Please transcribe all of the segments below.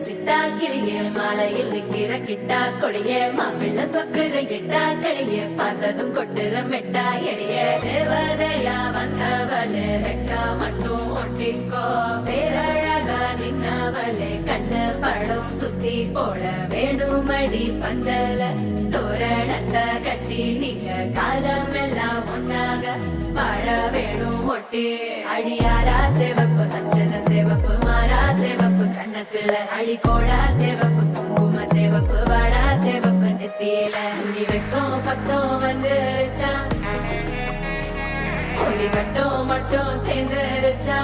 சிட்டா கிளியே மாலையில் நிக்கிற கிட்டா கொடியே மாப்பிள்ள சொக்குற கிட்டா கடியே பார்த்ததும் கொட்டுற மெட்டா எடியே தேவதையா வந்தவளே ரெக்கா மட்டும் ஒட்டிக்கோ பேரழகா நின்னவளே கண்ணு படம் சுத்தி போட வேணுமடி பந்தல தோரணத்தை கட்டி நீங்க காலமெல்லாம் ஒன்னாக வாழ வேணும் ஒட்டி அடியாரா சேவப்பு தச்சத சேவப்பு மாறா சேவப்பு கண்ணத்துல அடிக்கோடா சேவப்பு குங்கும சேவப்பு வாடா சேவப்பு நெத்தியில துணி வைக்கும் பக்கம் வந்துருச்சா ஒளி மட்டும் சேர்ந்துருச்சா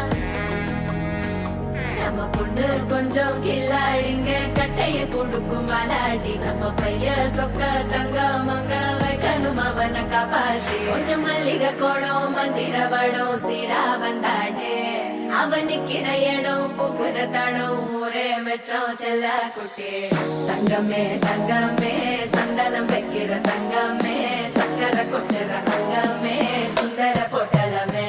நம்ம பொண்ணு கொஞ்சம் கில்லாடிங்க கட்டைய கொடுக்கும் வாலாடி நம்ம பைய சொக்க தங்க மங்க வைக்கணும் அவனை காப்பாத்தி ஒண்ணு மல்லிகை கோடம் மந்திர வடம் சீரா வந்தாடே அவனுக்கிற இடம் பூக்குற தடம் ஊரே மெச்சம் செல்ல குட்டி தங்கமே தங்கமே சந்தனம் வைக்கிற தங்கமே சக்கரை கொட்டுற தங்கமே சுந்தர பொட்டலமே